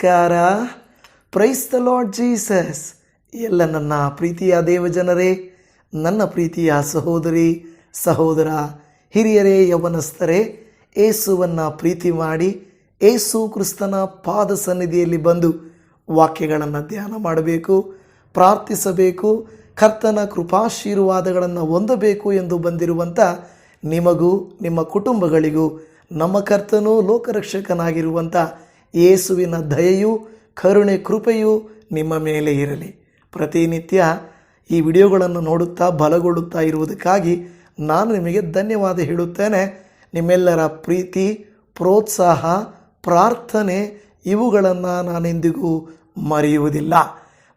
ನಮಸ್ಕಾರ. Praise the lord Jesus. ಎಲ್ಲ ನನ್ನ ಪ್ರೀತಿಯ ದೇವಜನರೇ, ನನ್ನ ಪ್ರೀತಿಯ ಸಹೋದರಿ ಸಹೋದರ, ಹಿರಿಯರೇ, ಯೌವನಸ್ಥರೇ, ಏಸುವನ್ನು ಪ್ರೀತಿ ಮಾಡಿ ಏಸು ಕ್ರಿಸ್ತನ ಪಾದ ಸನ್ನಿಧಿಯಲ್ಲಿ ಬಂದು ವಾಕ್ಯಗಳನ್ನು ಧ್ಯಾನ ಮಾಡಬೇಕು, ಪ್ರಾರ್ಥಿಸಬೇಕು, ಕರ್ತನ ಕೃಪಾಶೀರ್ವಾದಗಳನ್ನು ಹೊಂದಬೇಕು ಎಂದು ಬಂದಿರುವಂಥ ನಿಮಗೂ ನಿಮ್ಮ ಕುಟುಂಬಗಳಿಗೂ ನಮ್ಮ ಕರ್ತನೂ ಲೋಕರಕ್ಷಕನಾಗಿರುವಂಥ ಯೇಸುವಿನ ದಯೆಯು ಕರುಣೆ ಕೃಪೆಯು ನಿಮ್ಮ ಮೇಲೆ ಇರಲಿ. ಪ್ರತಿನಿತ್ಯ ಈ ವಿಡಿಯೋಗಳನ್ನು ನೋಡುತ್ತಾ ಬಲಗೊಳ್ಳುತ್ತಾ ಇರುವುದಕ್ಕಾಗಿ ನಾನು ನಿಮಗೆ ಧನ್ಯವಾದ ಹೇಳುತ್ತೇನೆ. ನಿಮ್ಮೆಲ್ಲರ ಪ್ರೀತಿ, ಪ್ರೋತ್ಸಾಹ, ಪ್ರಾರ್ಥನೆ ಇವುಗಳನ್ನು ನಾನೆಂದಿಗೂ ಮರೆಯುವುದಿಲ್ಲ.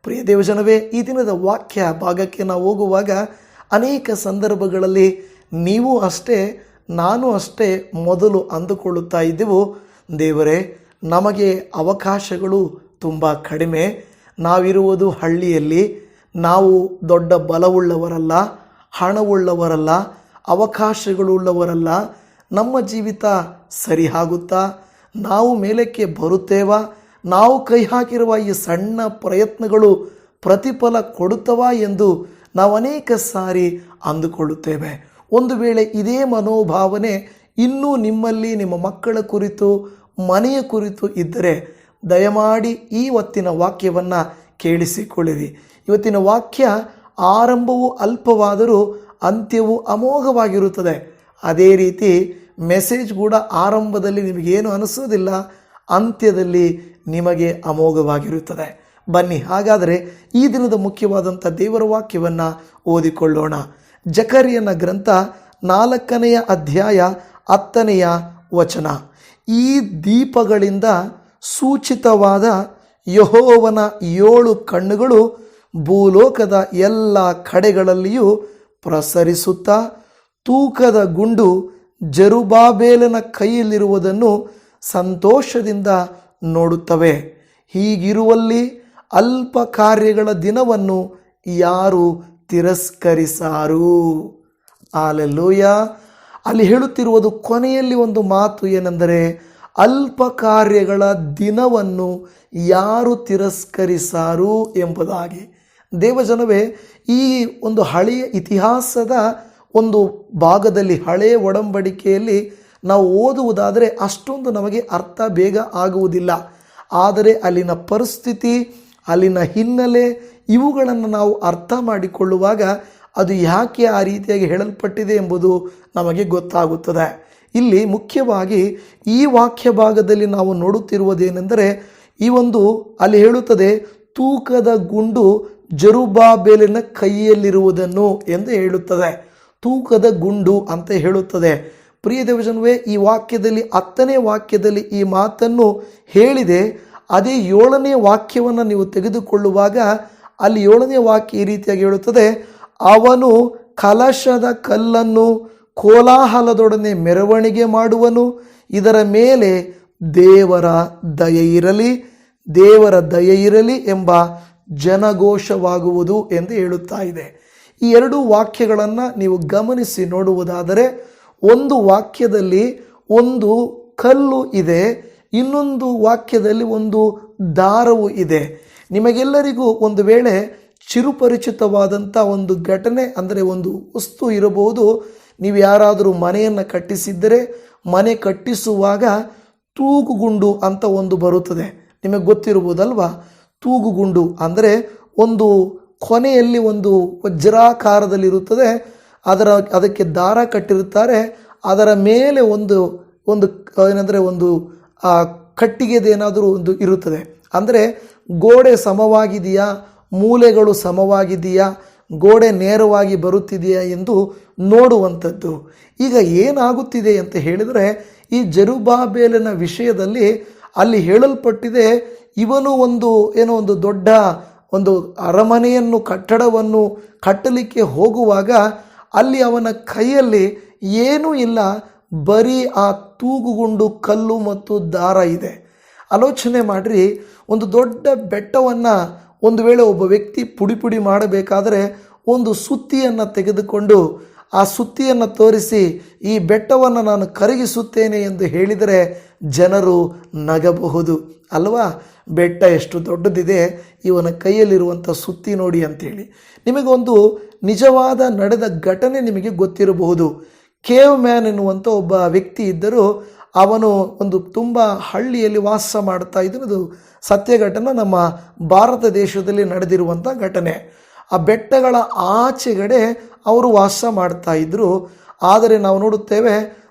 ಪ್ರಿಯ ದೇವಜನವೇ, ಈ ದಿನದ ವಾಕ್ಯ ಭಾಗಕ್ಕೆ ನಾವು ಹೋಗುವಾಗ ಅನೇಕ ಸಂದರ್ಭಗಳಲ್ಲಿ ನೀವು ಅಷ್ಟೇ ನಾನು ಅಷ್ಟೇ ಮೊದಲು ಅಂದುಕೊಳ್ಳುತ್ತಾ ಇದ್ದೆವು, ದೇವರೇ ನಮಗೆ ಅವಕಾಶಗಳು ತುಂಬ ಕಡಿಮೆ, ನಾವಿರುವುದು ಹಳ್ಳಿಯಲ್ಲಿ, ನಾವು ದೊಡ್ಡ ಬಲವುಳ್ಳವರಲ್ಲ, ಹಣವುಳ್ಳವರಲ್ಲ, ಅವಕಾಶಗಳುಳ್ಳವರಲ್ಲ, ನಮ್ಮ ಜೀವಿತ ಸರಿ ಆಗುತ್ತಾ, ನಾವು ಮೇಲಕ್ಕೆ ಬರುತ್ತೇವಾ, ನಾವು ಕೈ ಹಾಕಿರುವ ಈ ಸಣ್ಣ ಪ್ರಯತ್ನಗಳು ಪ್ರತಿಫಲ ಕೊಡುತ್ತವಾ ಎಂದು ನಾವು ಅನೇಕ ಸಾರಿ ಅಂದುಕೊಳ್ಳುತ್ತೇವೆ. ಒಂದು ವೇಳೆ ಇದೇ ಮನೋಭಾವನೆ ಇನ್ನೂ ನಿಮ್ಮಲ್ಲಿ, ನಿಮ್ಮ ಮಕ್ಕಳ ಕುರಿತು, ಮನೆಯ ಕುರಿತು ಇದ್ದರೆ ದಯಮಾಡಿ ಈ ಹೊತ್ತಿನ ವಾಕ್ಯವನ್ನು ಕೇಳಿಸಿಕೊಳ್ಳಿರಿ. ಇವತ್ತಿನ ವಾಕ್ಯ ಆರಂಭವು ಅಲ್ಪವಾದರೂ ಅಂತ್ಯವು ಅಮೋಘವಾಗಿರುತ್ತದೆ. ಅದೇ ರೀತಿ ಮೆಸೇಜ್ ಕೂಡ ಆರಂಭದಲ್ಲಿ ನಿಮಗೇನು ಅನಿಸೋದಿಲ್ಲ, ಅಂತ್ಯದಲ್ಲಿ ನಿಮಗೆ ಅಮೋಘವಾಗಿರುತ್ತದೆ. ಬನ್ನಿ ಹಾಗಾದರೆ ಈ ದಿನದ ಮುಖ್ಯವಾದಂಥ ದೇವರ ವಾಕ್ಯವನ್ನು ಓದಿಕೊಳ್ಳೋಣ. ಜಕರ್ಯನ ಗ್ರಂಥ 4ನೇ ಅಧ್ಯಾಯ 10ನೇ ವಚನ. ಈ ದೀಪಗಳಿಂದ ಸೂಚಿತವಾದ ಯೆಹೋವನ 7 ಕಣ್ಣುಗಳು ಭೂಲೋಕದ ಎಲ್ಲ ಕಡೆಗಳಲ್ಲಿಯೂ ಪ್ರಸರಿಸುತ್ತಾ ತೂಕದ ಗುಂಡು ಜೆರುಬ್ಬಾಬೆಲನ ಕೈಯಲ್ಲಿರುವುದನ್ನು ಸಂತೋಷದಿಂದ ನೋಡುತ್ತವೆ. ಹೀಗಿರುವಲ್ಲಿ ಅಲ್ಪ ಕಾರ್ಯಗಳ ದಿನವನ್ನು ಯಾರು ತಿರಸ್ಕರಿಸಾರು? ಹಲ್ಲೆಲೂಯಾ. ಅಲ್ಲಿ ಹೇಳುತ್ತಿರುವುದು ಕೊನೆಯಲ್ಲಿ ಒಂದು ಮಾತು ಏನೆಂದರೆ, ಅಲ್ಪ ಕಾರ್ಯಗಳ ದಿನವನ್ನು ಯಾರು ತಿರಸ್ಕರಿಸಾರು ಎಂಬುದಾಗಿ. ದೇವಜನವೇ, ಈ ಒಂದು ಹಳೆಯ ಇತಿಹಾಸದ ಒಂದು ಭಾಗದಲ್ಲಿ, ಹಳೆಯ ಒಡಂಬಡಿಕೆಯಲ್ಲಿ ನಾವು ಓದುವುದಾದರೆ ಅಷ್ಟೊಂದು ನಮಗೆ ಅರ್ಥ ಬೇಗ ಆಗುವುದಿಲ್ಲ. ಆದರೆ ಅಲ್ಲಿನ ಪರಿಸ್ಥಿತಿ, ಅಲ್ಲಿನ ಹಿನ್ನೆಲೆ ಇವುಗಳನ್ನು ನಾವು ಅರ್ಥ ಮಾಡಿಕೊಳ್ಳುವಾಗ ಅದು ಯಾಕೆ ಆ ರೀತಿಯಾಗಿ ಹೇಳಲ್ಪಟ್ಟಿದೆ ಎಂಬುದು ನಮಗೆ ಗೊತ್ತಾಗುತ್ತದೆ. ಇಲ್ಲಿ ಮುಖ್ಯವಾಗಿ ಈ ವಾಕ್ಯ ಭಾಗದಲ್ಲಿ ನಾವು ನೋಡುತ್ತಿರುವುದೇನೆಂದರೆ, ಈ ಒಂದು ಅಲ್ಲಿ ಹೇಳುತ್ತದೆ ತೂಕದ ಗುಂಡು ಜೆರುಬ್ಬಾಬೆಲನ ಕೈಯಲ್ಲಿರುವುದನ್ನು ಎಂದು ಹೇಳುತ್ತದೆ. ತೂಕದ ಗುಂಡು ಅಂತ ಹೇಳುತ್ತದೆ. ಪ್ರಿಯ ದೇವಜನವೇ, ಈ ವಾಕ್ಯದಲ್ಲಿ 10ನೇ ವಾಕ್ಯದಲ್ಲಿ ಈ ಮಾತನ್ನು ಹೇಳಿದೆ. ಅದೇ 7ನೇ ವಾಕ್ಯವನ್ನು ನೀವು ತೆಗೆದುಕೊಳ್ಳುವಾಗ ಅಲ್ಲಿ 7ನೇ ವಾಕ್ಯ ಈ ರೀತಿಯಾಗಿ ಹೇಳುತ್ತದೆ, ಅವನು ಕಲಶದ ಕಲ್ಲನ್ನು ಕೋಲಾಹಲದೊಡನೆ ಮೆರವಣಿಗೆ ಮಾಡುವನು, ಇದರ ಮೇಲೆ ದೇವರ ದಯೆಯಿರಲಿ, ದೇವರ ದಯೆಯಿರಲಿ ಎಂಬ ಜನಘೋಷವಾಗುವುದು ಎಂದು ಹೇಳುತ್ತಾ ಇದೆ. ಈ 2 ವಾಕ್ಯಗಳನ್ನು ನೀವು ಗಮನಿಸಿ ನೋಡುವುದಾದರೆ, ಒಂದು ವಾಕ್ಯದಲ್ಲಿ ಒಂದು ಕಲ್ಲು ಇದೆ, ಇನ್ನೊಂದು ವಾಕ್ಯದಲ್ಲಿ ಒಂದು ದಾರವು ಇದೆ. ನಿಮಗೆಲ್ಲರಿಗೂ ಒಂದು ವೇಳೆ ಚಿರುಪರಿಚಿತವಾದಂಥ ಒಂದು ಘಟನೆ ಅಂದರೆ ಒಂದು ವಸ್ತು ಇರಬಹುದು. ನೀವು ಯಾರಾದರೂ ಮನೆಯನ್ನು ಕಟ್ಟಿಸಿದ್ದರೆ ಮನೆ ಕಟ್ಟಿಸುವಾಗ ತೂಗುಗುಂಡು ಅಂತ ಒಂದು ಬರುತ್ತದೆ. ನಿಮಗೆ ಗೊತ್ತಿರ್ಬೋದಲ್ವಾ? ತೂಗುಗುಂಡು ಅಂದರೆ ಒಂದು ಕೊನೆಯಲ್ಲಿ ಒಂದು ವಜ್ರಾಕಾರದಲ್ಲಿರುತ್ತದೆ. ಅದಕ್ಕೆ ದಾರ ಕಟ್ಟಿರುತ್ತಾರೆ. ಅದರ ಮೇಲೆ ಒಂದು ಏನಂದರೆ ಒಂದು ಕಟ್ಟಿಗೆದೇನಾದರೂ ಒಂದು ಇರುತ್ತದೆ. ಅಂದರೆ ಗೋಡೆ ಸಮವಾಗಿದೆಯಾ, ಮೂಲೆಗಳು ಸಮವಾಗಿದೆಯಾ, ಗೋಡೆ ನೇರವಾಗಿ ಬರುತ್ತಿದೆಯಾ ಎಂದು ನೋಡುವಂಥದ್ದು. ಈಗ ಏನಾಗುತ್ತಿದೆ ಅಂತ ಹೇಳಿದರೆ, ಈ ಜೆರುಬ್ಬಾಬೆಲನ ವಿಷಯದಲ್ಲಿ ಅಲ್ಲಿ ಹೇಳಲ್ಪಟ್ಟಿದೆ, ಇವನು ಒಂದು ದೊಡ್ಡ ಒಂದು ಅರಮನೆಯನ್ನು, ಕಟ್ಟಡವನ್ನು ಕಟ್ಟಲಿಕ್ಕೆ ಹೋಗುವಾಗ ಅಲ್ಲಿ ಅವನ ಕೈಯಲ್ಲಿ ಏನೂ ಇಲ್ಲ, ಬರೀ ಆ ತೂಗುಗುಂಡು ಕಲ್ಲು ಮತ್ತು ದಾರ ಇದೆ. ಆಲೋಚನೆ ಮಾಡಿರಿ, ಒಂದು ದೊಡ್ಡ ಬೆಟ್ಟವನ್ನು ಒಂದು ವೇಳೆ ಒಬ್ಬ ವ್ಯಕ್ತಿ ಪುಡಿ ಮಾಡಬೇಕಾದರೆ ಒಂದು ಸುತ್ತಿಯನ್ನು ತೆಗೆದುಕೊಂಡು ಆ ಸುತ್ತಿಯನ್ನು ತೋರಿಸಿ ಈ ಬೆಟ್ಟವನ್ನು ನಾನು ಕರಗಿಸುತ್ತೇನೆ ಎಂದು ಹೇಳಿದರೆ ಜನರು ನಗಬಹುದು ಅಲ್ವಾ. ಬೆಟ್ಟ ಎಷ್ಟು ದೊಡ್ಡದಿದೆ, ಇವನ ಕೈಯಲ್ಲಿರುವಂಥ ಸುತ್ತಿ ನೋಡಿ ಅಂತೇಳಿ. ನಿಮಗೊಂದು ನಿಜವಾದ ನಡೆದ ಘಟನೆ ನಿಮಗೆ ಗೊತ್ತಿರಬಹುದು. ಕೇವ್ ಮ್ಯಾನ್ ಎನ್ನುವಂಥ ಒಬ್ಬ ವ್ಯಕ್ತಿ ಇದ್ದರೂ ಅವನು ಒಂದು ತುಂಬ ಹಳ್ಳಿಯಲ್ಲಿ ವಾಸ ಮಾಡ್ತಾ ಇದ್ದು ಸತ್ಯ ಘಟನೆ, ನಮ್ಮ ಭಾರತ ದೇಶದಲ್ಲಿ ನಡೆದಿರುವಂಥ ಘಟನೆ. ಆ ಬೆಟ್ಟಗಳ ಆಚೆಗಡೆ ಅವರು ವಾಸ ಮಾಡ್ತಾ ಇದ್ದರು. ಆದರೆ ನಾವು ನೋಡುತ್ತೇವೆ,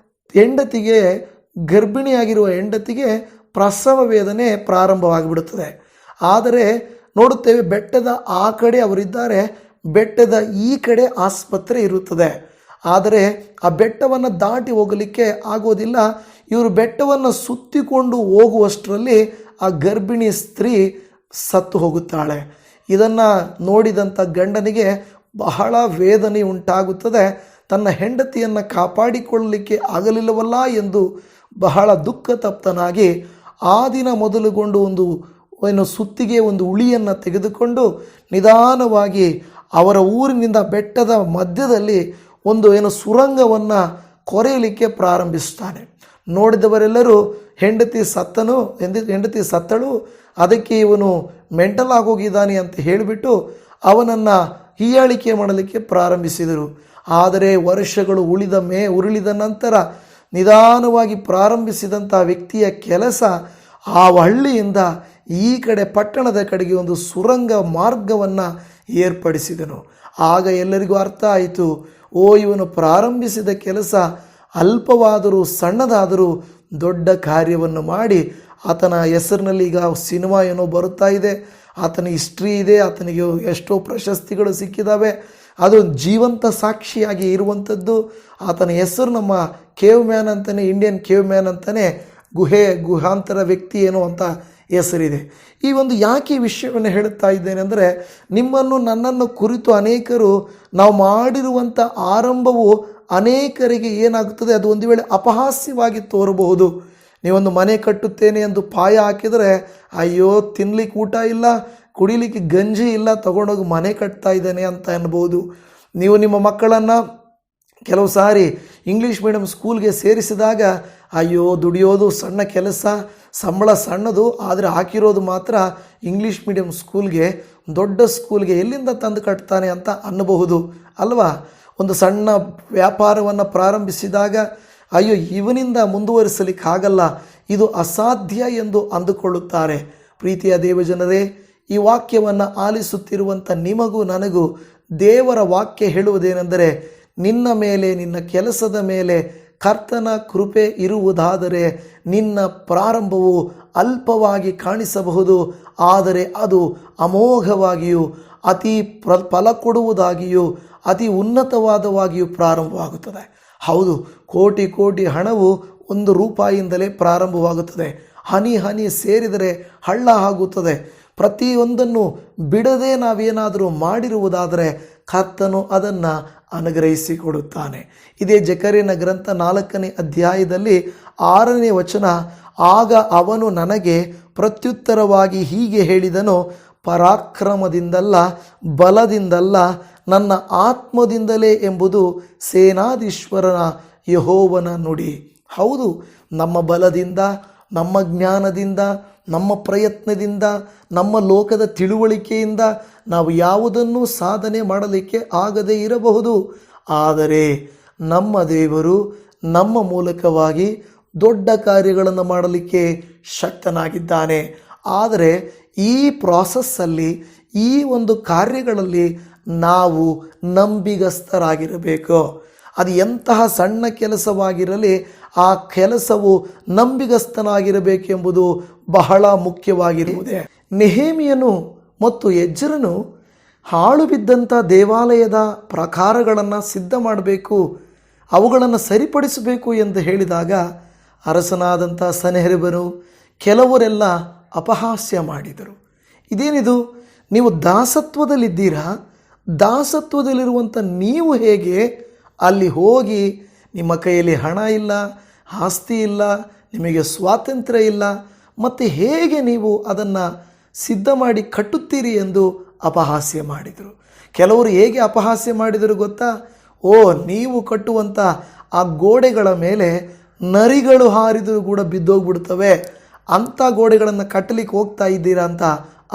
ಹೆಂಡತಿಗೆ, ಗರ್ಭಿಣಿಯಾಗಿರುವ ಹೆಂಡತಿಗೆ ಪ್ರಸವ ವೇದನೆ ಪ್ರಾರಂಭವಾಗಿಬಿಡುತ್ತದೆ. ಆದರೆ ನೋಡುತ್ತೇವೆ, ಬೆಟ್ಟದ ಆ ಕಡೆ ಅವರಿದ್ದಾರೆ, ಬೆಟ್ಟದ ಈ ಕಡೆ ಆಸ್ಪತ್ರೆ ಇರುತ್ತದೆ. ಆದರೆ ಆ ಬೆಟ್ಟವನ್ನು ದಾಟಿ ಹೋಗಲಿಕ್ಕೆ ಆಗೋದಿಲ್ಲ. ಇವರು ಬೆಟ್ಟವನ್ನು ಸುತ್ತಿಕೊಂಡು ಹೋಗುವಷ್ಟರಲ್ಲಿ ಆ ಗರ್ಭಿಣಿ ಸ್ತ್ರೀ ಸತ್ತು ಹೋಗುತ್ತಾಳೆ. ಇದನ್ನು ನೋಡಿದಂಥ ಗಂಡನಿಗೆ ಬಹಳ ವೇದನೆ ಉಂಟಾಗುತ್ತದೆ. ತನ್ನ ಹೆಂಡತಿಯನ್ನು ಕಾಪಾಡಿಕೊಳ್ಳಲಿಕ್ಕೆ ಆಗಲಿಲ್ಲವಲ್ಲ ಎಂದು ಬಹಳ ದುಃಖ ತಪ್ತನಾಗಿ ಆ ದಿನ ಮೊದಲುಗೊಂಡು ಒಂದು ಸುತ್ತಿಗೆ ಒಂದು ಉಳಿಯನ್ನು ತೆಗೆದುಕೊಂಡು ನಿಧಾನವಾಗಿ ಅವರ ಊರಿನಿಂದ ಬೆಟ್ಟದ ಮಧ್ಯದಲ್ಲಿ ಸುರಂಗವನ್ನು ಕೊರೆಯಲಿಕ್ಕೆ ಪ್ರಾರಂಭಿಸ್ತಾನೆ. ನೋಡಿದವರೆಲ್ಲರೂ ಹೆಂಡತಿ ಸತ್ತಳು, ಅದಕ್ಕೆ ಇವನು ಮೆಂಟಲ್ ಆಗೋಗಿದ್ದಾನೆ ಅಂತ ಹೇಳಿಬಿಟ್ಟು ಅವನನ್ನು ಹೀಯಾಳಿಕೆ ಮಾಡಲಿಕ್ಕೆ ಪ್ರಾರಂಭಿಸಿದರು. ಆದರೆ ವರ್ಷಗಳು ಉರುಳಿದ ನಂತರ ನಿಧಾನವಾಗಿ ಪ್ರಾರಂಭಿಸಿದಂಥ ವ್ಯಕ್ತಿಯ ಕೆಲಸ ಆ ಹಳ್ಳಿಯಿಂದ ಈ ಕಡೆ ಪಟ್ಟಣದ ಕಡೆಗೆ ಒಂದು ಸುರಂಗ ಮಾರ್ಗವನ್ನು ಏರ್ಪಡಿಸಿದನು. ಆಗ ಎಲ್ಲರಿಗೂ ಅರ್ಥ ಆಯಿತು, ಇವನು ಪ್ರಾರಂಭಿಸಿದ ಕೆಲಸ ಅಲ್ಪವಾದರೂ ಸಣ್ಣದಾದರೂ ದೊಡ್ಡ ಕಾರ್ಯವನ್ನು ಮಾಡಿ ಆತನ ಹೆಸರಿನಲ್ಲಿ ಈಗ ಸಿನಿಮಾ ಏನೋ ಬರುತ್ತಾ ಇದೆ, ಆತನ ಹಿಸ್ಟ್ರಿ ಇದೆ, ಆತನಿಗೆ ಎಷ್ಟೋ ಪ್ರಶಸ್ತಿಗಳು ಸಿಕ್ಕಿದ್ದಾವೆ, ಅದು ಜೀವಂತ ಸಾಕ್ಷಿಯಾಗಿ ಇರುವಂಥದ್ದು. ಆತನ ಹೆಸರು ನಮ್ಮ ಕೇವ್ ಮ್ಯಾನ್ ಅಂತಲೇ, ಇಂಡಿಯನ್ ಕೇವ್ ಮ್ಯಾನ್ ಅಂತಲೇ, ಗುಹಾಂತರ ವ್ಯಕ್ತಿ ಏನೋ ಅಂತ ಹೆಸರಿದೆ. ಈ ಯಾಕೆ ಈ ವಿಷಯವನ್ನು ಹೇಳುತ್ತಾ ಇದ್ದೇನೆ ಅಂದರೆ, ನಿಮ್ಮನ್ನು ನನ್ನನ್ನು ಕುರಿತು ಅನೇಕರು ನಾವು ಮಾಡಿರುವಂಥ ಆರಂಭವು ಅನೇಕರಿಗೆ ಏನಾಗುತ್ತದೆ, ಅದು ಒಂದು ವೇಳೆ ಅಪಹಾಸ್ಯವಾಗಿ ತೋರಬಹುದು. ನೀವೊಂದು ಮನೆ ಕಟ್ಟುತ್ತೇನೆ ಎಂದು ಪಾಯ ಹಾಕಿದರೆ, ಅಯ್ಯೋ ತಿನ್ನಲಿಕ್ಕೆ ಊಟ ಇಲ್ಲ, ಕುಡಿಲಿಕ್ಕೆ ಗಂಜಿ ಇಲ್ಲ, ತಗೊಂಡೋಗಿ ಮನೆ ಕಟ್ತಾ ಇದ್ದಾನೆ ಅಂತ ಅನ್ಬೋದು. ನೀವು ನಿಮ್ಮ ಮಕ್ಕಳನ್ನು ಕೆಲವು ಸಾರಿ ಇಂಗ್ಲೀಷ್ ಮೀಡಿಯಂ ಸ್ಕೂಲ್ಗೆ ಸೇರಿಸಿದಾಗ, ಅಯ್ಯೋ ದುಡಿಯೋದು ಸಣ್ಣ ಕೆಲಸ, ಸಂಬಳ ಸಣ್ಣದು, ಆದರೆ ಹಾಕಿರೋದು ಮಾತ್ರ ಇಂಗ್ಲೀಷ್ ಮೀಡಿಯಂ ಸ್ಕೂಲ್ಗೆ, ದೊಡ್ಡ ಸ್ಕೂಲ್ಗೆ ಎಲ್ಲಿಂದ ತಂದು ಕಟ್ತಾನೆ ಅಂತ ಅನ್ನಬಹುದು ಅಲ್ವಾ. ಒಂದು ಸಣ್ಣ ವ್ಯಾಪಾರವನ್ನು ಪ್ರಾರಂಭಿಸಿದಾಗ, ಅಯ್ಯೋ ಇವನಿಂದ ಮುಂದುವರಿಸಲಿಕ್ಕಾಗಲ್ಲ, ಇದು ಅಸಾಧ್ಯ ಎಂದು ಅಂದುಕೊಳ್ಳುತ್ತಾರೆ. ಪ್ರೀತಿಯ ದೇವಜನರೇ, ಈ ವಾಕ್ಯವನ್ನು ಆಲಿಸುತ್ತಿರುವಂಥ ನಿಮಗೂ ನನಗೂ ದೇವರ ವಾಕ್ಯ ಹೇಳುವುದೇನೆಂದರೆ, ನಿನ್ನ ಮೇಲೆ, ನಿನ್ನ ಕೆಲಸದ ಮೇಲೆ ಕರ್ತನ ಕೃಪೆ ಇರುವುದಾದರೆ ನಿನ್ನ ಪ್ರಾರಂಭವು ಅಲ್ಪವಾಗಿ ಕಾಣಿಸಬಹುದು, ಆದರೆ ಅದು ಅಮೋಘವಾಗಿಯೂ ಅತಿ ಫಲ ಕೊಡುವುದಾಗಿಯೂ ಅತಿ ಉನ್ನತವಾದವಾಗಿಯೂ ಪ್ರಾರಂಭವಾಗುತ್ತದೆ. ಹೌದು, ಕೋಟಿ ಕೋಟಿ ಹಣವು 1 ರೂಪಾಯಿಯಿಂದಲೇ ಪ್ರಾರಂಭವಾಗುತ್ತದೆ. ಹನಿ ಹನಿ ಸೇರಿದರೆ ಹಳ್ಳ ಆಗುತ್ತದೆ. ಪ್ರತಿಯೊಂದನ್ನು ಬಿಡದೆ ನಾವೇನಾದರೂ ಮಾಡಿರುವುದಾದರೆ ಕರ್ತನು ಅದನ್ನು ಅನುಗ್ರಹಿಸಿಕೊಡುತ್ತಾನೆ. ಇದೇ ಜಕರ್ಯನ ಗ್ರಂಥ 4ನೇ ಅಧ್ಯಾಯದಲ್ಲಿ 6ನೇ ವಚನ, ಆಗ ಅವನು ನನಗೆ ಪ್ರತ್ಯುತ್ತರವಾಗಿ ಹೀಗೆ ಹೇಳಿದನು, ಪರಾಕ್ರಮದಿಂದಲ್ಲ, ಬಲದಿಂದಲ್ಲ, ನನ್ನ ಆತ್ಮದಿಂದಲೇ ಎಂಬುದು ಸೇನಾಧೀಶ್ವರನ ಯೆಹೋವನ ನುಡಿ. ಹೌದು, ನಮ್ಮ ಬಲದಿಂದ, ನಮ್ಮ ಜ್ಞಾನದಿಂದ, ನಮ್ಮ ಪ್ರಯತ್ನದಿಂದ, ನಮ್ಮ ಲೋಕದ ತಿಳುವಳಿಕೆಯಿಂದ ನಾವು ಯಾವುದನ್ನು ಸಾಧನೆ ಮಾಡಲಿಕ್ಕೆ ಆಗದೇ ಇರಬಹುದು. ಆದರೆ ನಮ್ಮ ದೇವರು ನಮ್ಮ ಮೂಲಕವಾಗಿ ದೊಡ್ಡ ಕಾರ್ಯಗಳನ್ನು ಮಾಡಲಿಕ್ಕೆ ಶಕ್ತನಾಗಿದ್ದಾನೆ. ಆದರೆ ಈ ಪ್ರಾಸೆಸ್ಸಲ್ಲಿ, ಈ ಕಾರ್ಯಗಳಲ್ಲಿ ನಾವು ನಂಬಿಗಸ್ತರಾಗಿರಬೇಕು. ಅದು ಎಂತಹ ಸಣ್ಣ ಕೆಲಸವಾಗಿರಲಿ, ಆ ಕೆಲಸವು ನಂಬಿಗಸ್ತನಾಗಿರಬೇಕೆಂಬುದು ಬಹಳ ಮುಖ್ಯವಾಗಿರುವುದೇ. ನೆಹೆಮೀಯನು ಮತ್ತು ಎಜ್ರನು ಹಾಳು ಬಿದ್ದಂಥ ದೇವಾಲಯದ ಪ್ರಾಕಾರಗಳನ್ನು ಸಿದ್ಧ ಮಾಡಬೇಕು, ಅವುಗಳನ್ನು ಸರಿಪಡಿಸಬೇಕು ಎಂದು ಹೇಳಿದಾಗ ಅರಸನಾದಂಥ ಸನ್ಹೇರೀಬನು ಕೆಲವರೆಲ್ಲ ಅಪಹಾಸ್ಯ ಮಾಡಿದರು. ಇದೇನಿದು, ನೀವು ದಾಸತ್ವದಲ್ಲಿದ್ದೀರಾ, ದಾಸತ್ವದಲ್ಲಿರುವಂಥ ನೀವು ಹೇಗೆ ಅಲ್ಲಿ ಹೋಗಿ ನಿಮ್ಮ ಕೈಯಲ್ಲಿ ಹಣ ಇಲ್ಲ, ಆಸ್ತಿ ಇಲ್ಲ, ನಿಮಗೆ ಸ್ವಾತಂತ್ರ್ಯ ಇಲ್ಲ, ಮತ್ತು ಹೇಗೆ ನೀವು ಅದನ್ನು ಸಿದ್ಧ ಮಾಡಿ ಕಟ್ಟುತ್ತೀರಿ ಎಂದು ಅಪಹಾಸ್ಯ ಮಾಡಿದರು. ಕೆಲವರು ಹೇಗೆ ಅಪಹಾಸ್ಯ ಮಾಡಿದರು ಗೊತ್ತಾ? ನೀವು ಕಟ್ಟುವಂಥ ಆ ಗೋಡೆಗಳ ಮೇಲೆ ನರಿಗಳು ಹಾರಿದರೂ ಕೂಡ ಬಿದ್ದೋಗ್ಬಿಡ್ತವೆ, ಅಂಥ ಗೋಡೆಗಳನ್ನು ಕಟ್ಟಲಿಕ್ಕೆ ಹೋಗ್ತಾ ಇದ್ದೀರಾ ಅಂತ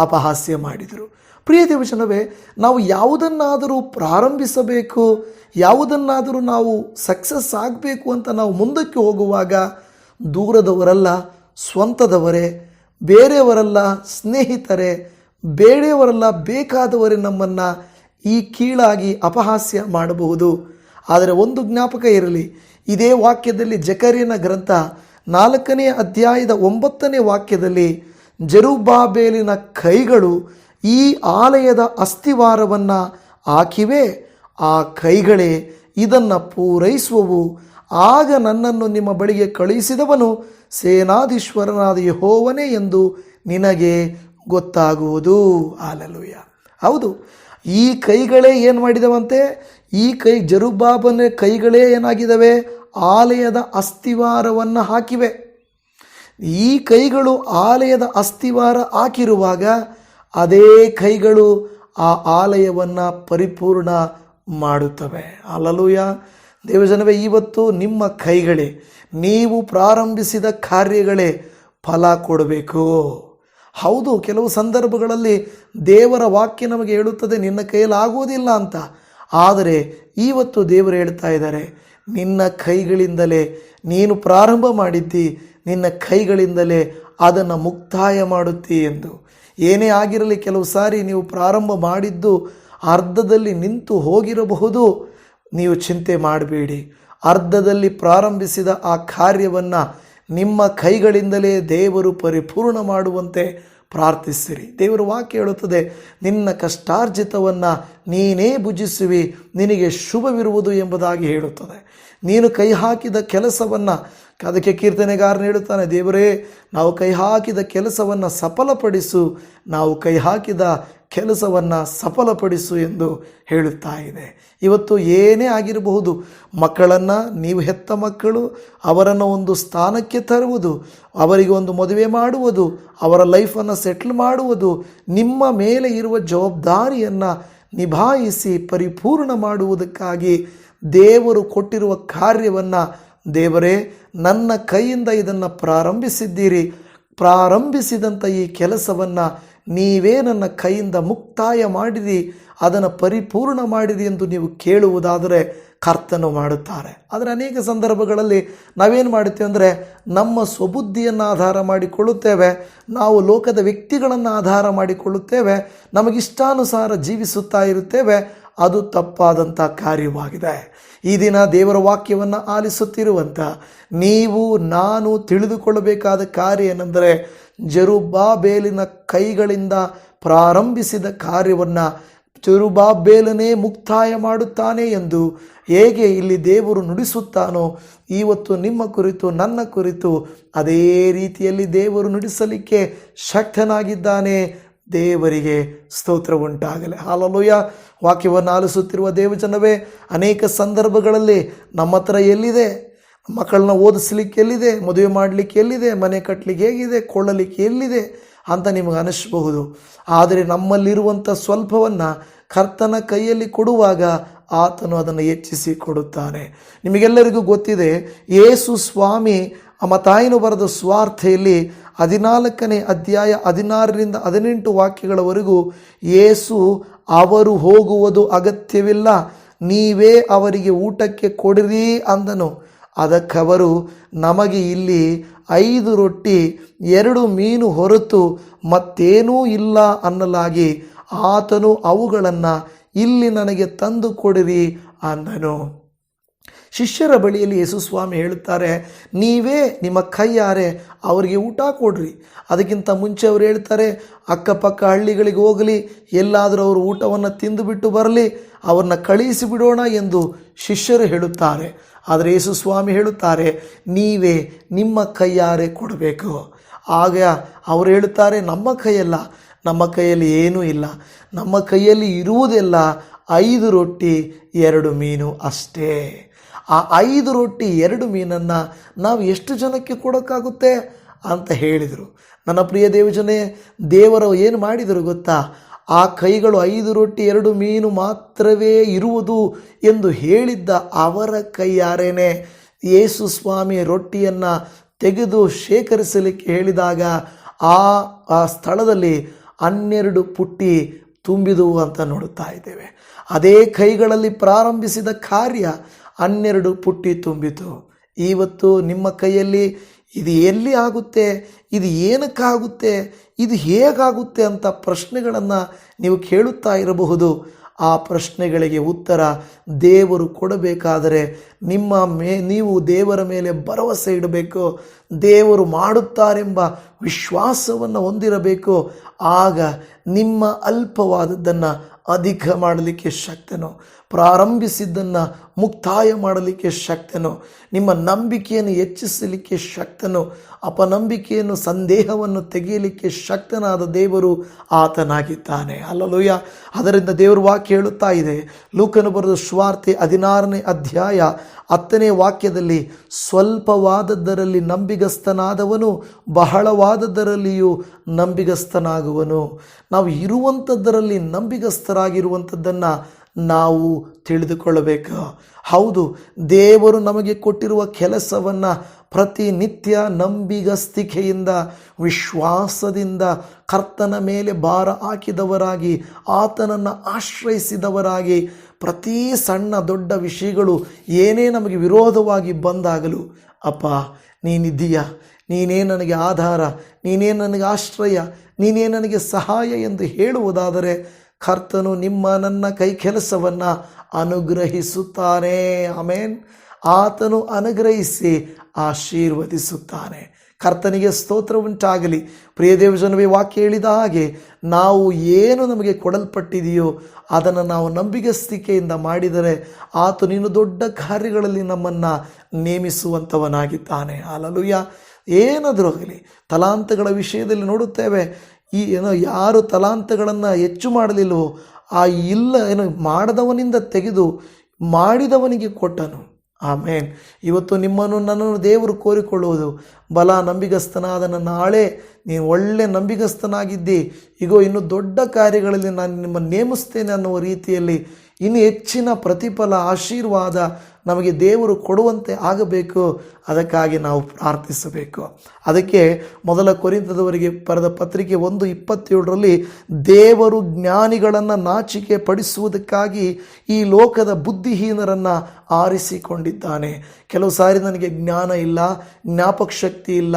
ಅಪಹಾಸ್ಯ ಮಾಡಿದರು. ಪ್ರಿಯ ದೇವಜನವೇ, ನಾವು ಯಾವುದನ್ನಾದರೂ ಪ್ರಾರಂಭಿಸಬೇಕು, ಯಾವುದನ್ನಾದರೂ ನಾವು ಸಕ್ಸಸ್ ಆಗಬೇಕು ಅಂತ ನಾವು ಮುಂದಕ್ಕೆ ಹೋಗುವಾಗ ದೂರದವರಲ್ಲ, ಸ್ವಂತದವರೇ, ಬೇರೆಯವರಲ್ಲ, ಸ್ನೇಹಿತರೇ, ಬೇರೆಯವರಲ್ಲ, ಬೇಕಾದವರೇ ನಮ್ಮನ್ನು ಈ ಕೀಳಾಗಿ ಅಪಹಾಸ್ಯ ಮಾಡಬಹುದು. ಆದರೆ ಒಂದು ಜ್ಞಾಪಕ ಇರಲಿ, ಇದೇ ವಾಕ್ಯದಲ್ಲಿ ಜಕರ್ಯನ ಗ್ರಂಥ 4ನೇ ಅಧ್ಯಾಯದ 9ನೇ ವಾಕ್ಯದಲ್ಲಿ ಜೆರುಬ್ಬಾಬೆಲಿನ ಕೈಗಳು ಈ ಆಲಯದ ಅಸ್ತಿವಾರವನ್ನು ಹಾಕಿವೆ, ಆ ಕೈಗಳೇ ಇದನ್ನು ಪೂರೈಸುವವು. ಆಗ ನನ್ನನ್ನು ನಿಮ್ಮ ಬಳಿಗೆ ಕಳುಹಿಸಿದವನು ಸೇನಾಧೀಶ್ವರನಾದ ಯೆಹೋವನೇ ಎಂದು ನಿನಗೆ ಗೊತ್ತಾಗುವುದು. ಹಲ್ಲೆಲೂಯ. ಹೌದು, ಈ ಕೈಗಳೇ ಏನು ಮಾಡಿದವಂತೆ? ಈ ಜೆರುಬ್ಬಾಬೆಲನ ಕೈಗಳೇ ಏನಾಗಿದ್ದಾವೆ? ಆಲಯದ ಅಸ್ತಿವಾರವನ್ನು ಹಾಕಿವೆ. ಈ ಕೈಗಳು ಆಲಯದ ಅಸ್ತಿವಾರ ಹಾಕಿರುವಾಗ ಅದೇ ಕೈಗಳು ಆ ಆಲಯವನ್ನು ಪರಿಪೂರ್ಣ ಮಾಡುತ್ತವೆ. ಹಲ್ಲೆಲೂಯ. ದೇವಜನವೇ, ಇವತ್ತು ನಿಮ್ಮ ಕೈಗಳೇ, ನೀವು ಪ್ರಾರಂಭಿಸಿದ ಕಾರ್ಯಗಳೇ ಫಲ ಕೊಡಬೇಕು. ಹೌದು, ಕೆಲವು ಸಂದರ್ಭಗಳಲ್ಲಿ ದೇವರ ವಾಕ್ಯ ನಮಗೆ ಹೇಳುತ್ತದೆ ನಿನ್ನ ಕೈಯಲ್ಲಿ ಆಗುವುದಿಲ್ಲ ಅಂತ. ಆದರೆ ಇವತ್ತು ದೇವರು ಹೇಳ್ತಾ ಇದ್ದಾರೆ, ನಿನ್ನ ಕೈಗಳಿಂದಲೇ ನೀನು ಪ್ರಾರಂಭ ಮಾಡಿದ್ದಿ, ನಿನ್ನ ಕೈಗಳಿಂದಲೇ ಅದನ್ನು ಮುಕ್ತಾಯ ಮಾಡುತ್ತಿ ಎಂದು. ಏನೇ ಆಗಿರಲಿ, ಕೆಲವು ಸಾರಿ ನೀವು ಪ್ರಾರಂಭ ಮಾಡಿದ್ದು ಅರ್ಧದಲ್ಲಿ ನಿಂತು ಹೋಗಿರಬಹುದು. ನೀವು ಚಿಂತೆ ಮಾಡಬೇಡಿ. ಅರ್ಧದಲ್ಲಿ ಪ್ರಾರಂಭಿಸಿದ ಆ ಕಾರ್ಯವನ್ನು ನಿಮ್ಮ ಕೈಗಳಿಂದಲೇ ದೇವರು ಪರಿಪೂರ್ಣ ಮಾಡುವಂತೆ ಪ್ರಾರ್ಥಿಸಿರಿ. ದೇವರ ವಾಕ್ಯ ಹೇಳುತ್ತದೆ, ನಿನ್ನ ಕಷ್ಟಾರ್ಜಿತವನ್ನು ನೀನೇ ಭುಜಿಸುವಿ, ನಿನಗೆ ಶುಭವಿರುವುದು ಎಂಬುದಾಗಿ ಹೇಳುತ್ತದೆ. ನೀನು ಕೈ ಹಾಕಿದ ಕೆಲಸವನ್ನು, ಅದಕ್ಕೆ ಕೀರ್ತನೆಗಾರನು ಹೇಳುತ್ತಾನೆ, ದೇವರೇ ನಾವು ಕೈ ಹಾಕಿದ ಕೆಲಸವನ್ನು ಸಫಲಪಡಿಸು, ನಾವು ಕೈ ಹಾಕಿದ ಕೆಲಸವನ್ನು ಸಫಲಪಡಿಸು ಎಂದು ಹೇಳುತ್ತಾ ಇದೆ. ಇವತ್ತು ಏನೇ ಆಗಿರಬಹುದು, ಮಕ್ಕಳನ್ನು, ನೀವು ಹೆತ್ತ ಮಕ್ಕಳು, ಅವರನ್ನು ಒಂದು ಸ್ಥಾನಕ್ಕೆ ತರುವುದು, ಅವರಿಗೆ ಒಂದು ಮದುವೆ ಮಾಡುವುದು, ಅವರ ಲೈಫನ್ನು ಸೆಟ್ಲ್ ಮಾಡುವುದು, ನಿಮ್ಮ ಮೇಲೆ ಇರುವ ಜವಾಬ್ದಾರಿಯನ್ನು ನಿಭಾಯಿಸಿ ಪರಿಪೂರ್ಣ ಮಾಡುವುದಕ್ಕಾಗಿ ದೇವರು ಕೊಟ್ಟಿರುವ ಕಾರ್ಯವನ್ನು, ದೇವರೇ ನನ್ನ ಕೈಯಿಂದ ಇದನ್ನು ಪ್ರಾರಂಭಿಸಿದ್ದೀರಿ, ಪ್ರಾರಂಭಿಸಿದಂಥ ಈ ಕೆಲಸವನ್ನು ನೀವೇ ನನ್ನ ಕೈಯಿಂದ ಮುಕ್ತಾಯ ಮಾಡಿರಿ, ಅದನ್ನು ಪರಿಪೂರ್ಣ ಮಾಡಿರಿ ಎಂದು ನೀವು ಕೇಳುವುದಾದರೆ ಕರ್ತನು ಮಾಡುತ್ತಾರೆ. ಆದರೆ ಅನೇಕ ಸಂದರ್ಭಗಳಲ್ಲಿ ನಾವೇನು ಮಾಡುತ್ತೇವೆ ಅಂದರೆ, ನಮ್ಮ ಸ್ವಬುದ್ಧಿಯನ್ನು ಆಧಾರ ಮಾಡಿಕೊಳ್ಳುತ್ತೇವೆ, ನಾವು ಲೋಕದ ವ್ಯಕ್ತಿಗಳನ್ನು ಆಧಾರ ಮಾಡಿಕೊಳ್ಳುತ್ತೇವೆ, ನಮಗಿಷ್ಟಾನುಸಾರ ಜೀವಿಸುತ್ತಾ ಇರುತ್ತೇವೆ. ಅದು ತಪ್ಪಾದಂಥ ಕಾರ್ಯವಾಗಿದೆ. ಈ ದಿನ ದೇವರ ವಾಕ್ಯವನ್ನು ಆಲಿಸುತ್ತಿರುವಂಥ ನೀವು, ನಾನು ತಿಳಿದುಕೊಳ್ಳಬೇಕಾದ ಕಾರ್ಯ ಏನೆಂದರೆ, ಜೆರುಬ್ಬಾಬೆಲಿನ ಕೈಗಳಿಂದ ಪ್ರಾರಂಭಿಸಿದ ಕಾರ್ಯವನ್ನು ಜೆರುಬ್ಬಾಬೆಲನೇ ಮುಕ್ತಾಯ ಮಾಡುತ್ತಾನೆ ಎಂದು ಹೇಗೆ ಇಲ್ಲಿ ದೇವರು ನುಡಿಸುತ್ತಾನೋ, ಇವತ್ತು ನಿಮ್ಮ ಕುರಿತು, ನನ್ನ ಕುರಿತು ಅದೇ ರೀತಿಯಲ್ಲಿ ದೇವರು ನುಡಿಸಲಿಕ್ಕೆ ಶಕ್ತನಾಗಿದ್ದಾನೆ. ದೇವರಿಗೆ ಸ್ತೋತ್ರ ಉಂಟಾಗಲಿ. ಹಲ್ಲೆಲೂಯ. ವಾಕ್ಯವನ್ನು ಆಲಿಸುತ್ತಿರುವ ದೇವಜನವೇ, ಅನೇಕ ಸಂದರ್ಭಗಳಲ್ಲಿ ನಮ್ಮ ಹತ್ರ ಎಲ್ಲಿದೆ, ಮಕ್ಕಳನ್ನ ಓದಿಸ್ಲಿಕ್ಕೆ ಎಲ್ಲಿದೆ, ಮದುವೆ ಮಾಡಲಿಕ್ಕೆ ಎಲ್ಲಿದೆ, ಮನೆ ಕಟ್ಟಲಿಕ್ಕೆ ಹೇಗಿದೆ, ಕೊಳ್ಳಲಿಕ್ಕೆ ಎಲ್ಲಿದೆ ಅಂತ ನಿಮಗೆ ಅನಿಸಬಹುದು. ಆದರೆ ನಮ್ಮಲ್ಲಿರುವಂಥ ಸ್ವಲ್ಪವನ್ನು ಕರ್ತನ ಕೈಯಲ್ಲಿ ಕೊಡುವಾಗ ಆತನು ಅದನ್ನು ಹೆಚ್ಚಿಸಿ ಕೊಡುತ್ತಾನೆ. ನಿಮಗೆಲ್ಲರಿಗೂ ಗೊತ್ತಿದೆ, ಯೇಸು ಸ್ವಾಮಿ ಮತ್ತಾಯನು ಬರೆದ ಸುವಾರ್ತೆಯಲ್ಲಿ 14ನೇ ಅಧ್ಯಾಯ 16ರಿಂದ 18 ವಾಕ್ಯಗಳವರೆಗೂ ಯೇಸು, ಅವರು ಹೋಗುವುದು ಅಗತ್ಯವಿಲ್ಲ, ನೀವೇ ಅವರಿಗೆ ಊಟಕ್ಕೆ ಕೊಡಿರಿ ಅಂದನು. ಅದಕ್ಕವರು, ನಮಗೆ ಇಲ್ಲಿ 5 ರೊಟ್ಟಿ 2 ಮೀನು ಹೊರತು ಮತ್ತೇನೂ ಇಲ್ಲ ಅನ್ನಲಾಗಿ ಆತನು ಅವುಗಳನ್ನು ಇಲ್ಲಿ ನನಗೆ ತಂದು ಕೊಡಿರಿ ಅಂದನು. ಶಿಷ್ಯರ ಬಳಿಯಲ್ಲಿ ಯೇಸು ಸ್ವಾಮಿ ಹೇಳುತ್ತಾರೆ, ನೀವೇ ನಿಮ್ಮ ಕೈಯಾರೆ ಅವರಿಗೆ ಊಟ ಕೊಡ್ರಿ. ಅದಕ್ಕಿಂತ ಮುಂಚೆ ಅವರು ಹೇಳ್ತಾರೆ, ಅಕ್ಕಪಕ್ಕ ಹಳ್ಳಿಗಳಿಗೆ ಹೋಗಲಿ, ಎಲ್ಲಾದರೂ ಅವರು ಊಟವನ್ನು ತಿಂದುಬಿಟ್ಟು ಬರಲಿ, ಅವ್ರನ್ನ ಕಳುಹಿಸಿ ಬಿಡೋಣ ಎಂದು ಶಿಷ್ಯರು ಹೇಳುತ್ತಾರೆ. ಆದರೆ ಯೇಸು ಸ್ವಾಮಿ ಹೇಳುತ್ತಾರೆ, ನೀವೇ ನಿಮ್ಮ ಕೈಯಾರೆ ಕೊಡಬೇಕು. ಆಗ ಅವರು ಹೇಳುತ್ತಾರೆ, ನಮ್ಮ ಕೈಯಲ್ಲ, ನಮ್ಮ ಕೈಯಲ್ಲಿ ಏನೂ ಇಲ್ಲ, ನಮ್ಮ ಕೈಯಲ್ಲಿ ಇರುವುದೆಲ್ಲ 5 ರೊಟ್ಟಿ 2 ಮೀನು ಅಷ್ಟೇ. ಆ 5 ರೊಟ್ಟಿ 2 ಮೀನನ್ನು ನಾವು ಎಷ್ಟು ಜನಕ್ಕೆ ಕೊಡೋಕ್ಕಾಗುತ್ತೆ ಅಂತ ಹೇಳಿದರು. ನನ್ನ ಪ್ರಿಯ ದೇವಜನೇ, ದೇವರು ಏನು ಮಾಡಿದರು ಗೊತ್ತಾ? ಆ ಕೈಗಳು 5 ರೊಟ್ಟಿ 2 ಮೀನು ಮಾತ್ರವೇ ಇರುವುದು ಎಂದು ಹೇಳಿದ್ದ ಅವರ ಕೈಯಾರೇನೆ ಯೇಸು ಸ್ವಾಮಿ ರೊಟ್ಟಿಯನ್ನು ತೆಗೆದು ಶೇಖರಿಸಲಿಕ್ಕೆ ಹೇಳಿದಾಗ ಆ ಸ್ಥಳದಲ್ಲಿ 12 ಪುಟ್ಟಿ ತುಂಬಿದುವು ಅಂತ ನೋಡುತ್ತಾ ಇದ್ದೇವೆ. ಅದೇ ಕೈಗಳಲ್ಲಿ ಪ್ರಾರಂಭಿಸಿದ ಕಾರ್ಯ 12 ಪುಟ್ಟಿ ತುಂಬಿತು. ಇವತ್ತು ನಿಮ್ಮ ಕೈಯಲ್ಲಿ ಇದು ಎಲ್ಲಿ ಆಗುತ್ತೆ, ಇದು ಏನಕ್ಕಾಗುತ್ತೆ, ಇದು ಹೇಗಾಗುತ್ತೆ ಅಂತ ಪ್ರಶ್ನೆಗಳನ್ನು ನೀವು ಕೇಳುತ್ತಾ ಇರಬಹುದು. ಆ ಪ್ರಶ್ನೆಗಳಿಗೆ ಉತ್ತರ ದೇವರು ಕೊಡಬೇಕಾದರೆ ನೀವು ದೇವರ ಮೇಲೆ ಭರವಸೆ ಇಡಬೇಕು. ದೇವರು ಮಾಡುತ್ತಾರೆಂಬ ವಿಶ್ವಾಸವನ್ನು ಹೊಂದಿರಬೇಕು. ಆಗ ನಿಮ್ಮ ಅಲ್ಪವಾದದ್ದನ್ನು ಅಧಿಕ ಮಾಡಲಿಕ್ಕೆ ಶಕ್ತನು, ಪ್ರಾರಂಭಿಸಿದ್ದನ್ನು ಮುಕ್ತಾಯ ಮಾಡಲಿಕ್ಕೆ ಶಕ್ತನು, ನಿಮ್ಮ ನಂಬಿಕೆಯನ್ನು ಹೆಚ್ಚಿಸಲಿಕ್ಕೆ ಶಕ್ತನು, ಅಪನಂಬಿಕೆಯನ್ನು ಸಂದೇಹವನ್ನು ತೆಗೆಯಲಿಕ್ಕೆ ಶಕ್ತನಾದ ದೇವರು ಆತನಾಗಿದ್ದಾನೆ. ಹಲ್ಲೆಲೂಯಾ. ಅದರಿಂದ ದೇವರು ವಾಕ್ಯ ಹೇಳುತ್ತಾ ಇದೆ, ಲೂಕನು ಬರೆದ ಸುವಾರ್ತೆ 16ನೇ ಅಧ್ಯಾಯ 10ನೇ ವಾಕ್ಯದಲ್ಲಿ, ಸ್ವಲ್ಪವಾದದ್ದರಲ್ಲಿ ನಂಬಿಗಸ್ತನಾದವನು ಬಹಳವಾದದ್ದರಲ್ಲಿಯೂ ನಂಬಿಗಸ್ತನಾಗುವನು. ನಾವು ಇರುವಂಥದ್ದರಲ್ಲಿ ನಂಬಿಗಸ್ತರಾಗಿರುವಂಥದ್ದನ್ನು ನಾವು ತಿಳಿದುಕೊಳ್ಳಬೇಕು. ಹೌದು, ದೇವರು ನಮಗೆ ಕೊಟ್ಟಿರುವ ಕೆಲಸವನ್ನು ಪ್ರತಿನಿತ್ಯ ನಂಬಿಗಸ್ತಿಕೆಯಿಂದ ವಿಶ್ವಾಸದಿಂದ ಕರ್ತನ ಮೇಲೆ ಭಾರ ಹಾಕಿದವರಾಗಿ ಆತನನ್ನು ಆಶ್ರಯಿಸಿದವರಾಗಿ ಪ್ರತಿ ಸಣ್ಣ ದೊಡ್ಡ ವಿಷಯಗಳು ಏನೇ ನಮಗೆ ವಿರೋಧವಾಗಿ ಬಂದಾಗಲೂ, ಅಪ್ಪ ನೀನಿದ್ದೀಯ, ನೀನೇ ನನಗೆ ಆಧಾರ, ನೀನೇ ನನಗೆ ಆಶ್ರಯ, ನೀನೇ ನನಗೆ ಸಹಾಯ ಎಂದು ಹೇಳುವುದಾದರೆ ಕರ್ತನು ನನ್ನ ಕೈ ಕೆಲಸವನ್ನು ಅನುಗ್ರಹಿಸುತ್ತಾನೆ. ಆಮೇನ್. ಆತನು ಅನುಗ್ರಹಿಸಿ ಆಶೀರ್ವದಿಸುತ್ತಾನೆ. ಕರ್ತನಿಗೆ ಸ್ತೋತ್ರ ಉಂಟಾಗಲಿ. ಪ್ರಿಯ ದೇವಜನವೇ, ವಾಕ್ಯ ಹೇಳಿದ ಹಾಗೆ ನಾವು ಏನು ನಮಗೆ ಕೊಡಲ್ಪಟ್ಟಿದೆಯೋ ಅದನ್ನು ನಾವು ನಂಬಿಗಸ್ತಿಕೆಯಿಂದ ಮಾಡಿದರೆ ಆತನು ಇನ್ನೂ ದೊಡ್ಡ ಕಾರ್ಯಗಳಲ್ಲಿ ನಮ್ಮನ್ನು ನೇಮಿಸುವಂಥವನಾಗಿದ್ದಾನೆ. ಹಲ್ಲೆಲೂಯಾ. ಏನಾದರೂ ಆಗಲಿ, ತಲಾಂತಗಳ ವಿಷಯದಲ್ಲಿ ನೋಡುತ್ತೇವೆ, ಯಾರು ತಲಾಂತಗಳನ್ನು ಹೆಚ್ಚು ಮಾಡಲಿಲ್ಲವೋ ಮಾಡದವನಿಂದ ತೆಗೆದು ಮಾಡಿದವನಿಗೆ ಕೊಟ್ಟನು. ಆಮೇನ್. ಇವತ್ತು ನಿಮ್ಮನ್ನು ನನ್ನನ್ನು ದೇವರು ಕೋರಿಕೊಳ್ಳುವುದು, ಬಲ ನಂಬಿಗಸ್ತನಾದ ನನ್ನ ನಾಳೆ ನೀನು ಒಳ್ಳೆ ನಂಬಿಗಸ್ತನಾಗಿದ್ದಿ, ಇನ್ನೂ ದೊಡ್ಡ ಕಾರ್ಯಗಳಲ್ಲಿ ನಾನು ನಿಮ್ಮನ್ನು ನೇಮಿಸ್ತೇನೆ ಅನ್ನುವ ರೀತಿಯಲ್ಲಿ ಇನ್ನು ಹೆಚ್ಚಿನ ಪ್ರತಿಫಲ ಆಶೀರ್ವಾದ ನಮಗೆ ದೇವರು ಕೊಡುವಂತೆ ಆಗಬೇಕು. ಅದಕ್ಕಾಗಿ ನಾವು ಪ್ರಾರ್ಥಿಸಬೇಕು. ಅದಕ್ಕೆ ಮೊದಲ ಕೊರಿಂಥದವರಿಗೆ ಬರೆದ ಪತ್ರಿಕೆ 1:27 ದೇವರು ಜ್ಞಾನಿಗಳನ್ನು ನಾಚಿಕೆ ಪಡಿಸುವುದಕ್ಕಾಗಿ ಈ ಲೋಕದ ಬುದ್ಧಿಹೀನರನ್ನು ಆರಿಸಿಕೊಂಡಿದ್ದಾನೆ. ಕೆಲವು ಸಾರಿ ನನಗೆ ಜ್ಞಾನ ಇಲ್ಲ, ಜ್ಞಾಪಕ ಶಕ್ತಿ ಇಲ್ಲ,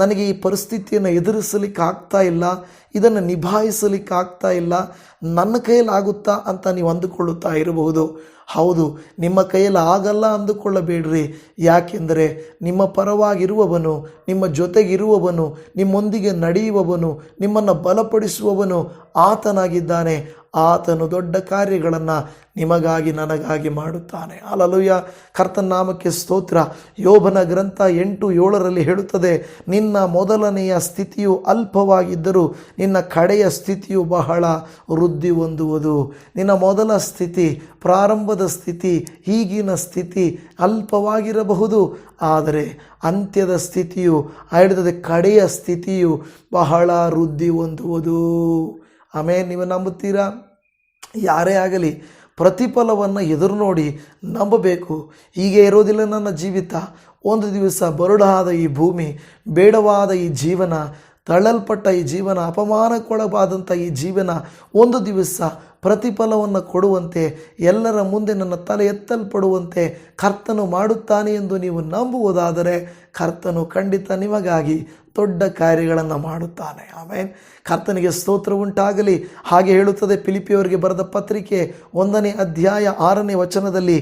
ನನಗೆ ಈ ಪರಿಸ್ಥಿತಿಯನ್ನು ಎದುರಿಸಲಿಕ್ಕೆ ಆಗ್ತಾ ಇಲ್ಲ, ಇದನ್ನು ನಿಭಾಯಿಸಲಿಕ್ಕೆ ಆಗ್ತಾ ಇಲ್ಲ, ನನ್ನ ಕೈಯಲ್ಲಿ ಆಗುತ್ತಾ ಅಂತ ನೀವು ಅಂದುಕೊಳ್ಳುತ್ತಾ ಇರಬಹುದು. ಹೌದು, ನಿಮ್ಮ ಕೈಯಲ್ಲಿ ಆಗಲ್ಲ ಅಂದುಕೊಳ್ಳಬೇಡ್ರಿ. ಯಾಕೆಂದರೆ ನಿಮ್ಮ ಪರವಾಗಿರುವವನು, ನಿಮ್ಮ ಜೊತೆಗಿರುವವನು, ನಿಮ್ಮೊಂದಿಗೆ ನಡೆಯುವವನು, ನಿಮ್ಮನ್ನು ಬಲಪಡಿಸುವವನು ಆತನಾಗಿದ್ದಾನೆ. ಆತನು ದೊಡ್ಡ ಕಾರ್ಯಗಳನ್ನು ನಿಮಗಾಗಿ ನನಗಾಗಿ ಮಾಡುತ್ತಾನೆ. ಹಲ್ಲೆಲೂಯಾ. ಕರ್ತನ ನಾಮಕ್ಕೆ ಸ್ತೋತ್ರ. ಯೋಬನ ಗ್ರಂಥ 8:7 ಹೇಳುತ್ತದೆ, ನಿನ್ನ ಮೊದಲನೆಯ ಸ್ಥಿತಿಯು ಅಲ್ಪವಾಗಿದ್ದರೂ ನಿನ್ನ ಕಡೆಯ ಸ್ಥಿತಿಯು ಬಹಳ ವೃದ್ಧಿ ಹೊಂದುವುದು. ನಿನ್ನ ಮೊದಲ ಸ್ಥಿತಿ, ಪ್ರಾರಂಭದ ಸ್ಥಿತಿ, ಈಗಿನ ಸ್ಥಿತಿ ಅಲ್ಪವಾಗಿರಬಹುದು, ಆದರೆ ಅಂತ್ಯದ ಸ್ಥಿತಿಯು ಹೇಳಿದರೆ ಕಡೆಯ ಸ್ಥಿತಿಯು ಬಹಳ ವೃದ್ಧಿ ಹೊಂದುವುದು. ಆಮೇಲೆ ನೀವು ನಂಬುತ್ತೀರಾ? ಯಾರೇ ಆಗಲಿ ಪ್ರತಿಫಲವನ್ನು ಎದುರು ನೋಡಿ ನಂಬಬೇಕು. ಹೀಗೆ ಇರೋದಿಲ್ಲ ನನ್ನ ಜೀವಿತ. ಒಂದು ದಿವಸ ಬರಡಾದ ಈ ಭೂಮಿ, ಬೇಡವಾದ ಈ ಜೀವನ, ತಳ್ಳಲ್ಪಟ್ಟ ಈ ಜೀವನ, ಅಪಮಾನಕ್ಕೊಳಗಾದಂಥ ಈ ಜೀವನ ಒಂದು ದಿವಸ ಪ್ರತಿಫಲವನ್ನು ಕೊಡುವಂತೆ, ಎಲ್ಲರ ಮುಂದೆ ನನ್ನ ತಲೆ ಎತ್ತಲ್ಪಡುವಂತೆ ಕರ್ತನು ಮಾಡುತ್ತಾನೆ ಎಂದು ನೀವು ನಂಬುವುದಾದರೆ ಕರ್ತನು ಖಂಡಿತ ನಿಮಗಾಗಿ ದೊಡ್ಡ ಕಾರ್ಯಗಳನ್ನು ಮಾಡುತ್ತಾನೆ. ಆಮೇನ್. ಕರ್ತನಿಗೆ ಸ್ತೋತ್ರ ಉಂಟಾಗಲಿ. ಹಾಗೆ ಹೇಳುತ್ತದೆ ಫಿಲಿಪ್ಪಿಯವರಿಗೆ ಬರೆದ ಪತ್ರಿಕೆ 1ನೇ ಅಧ್ಯಾಯ 6ನೇ ವಚನದಲ್ಲಿ,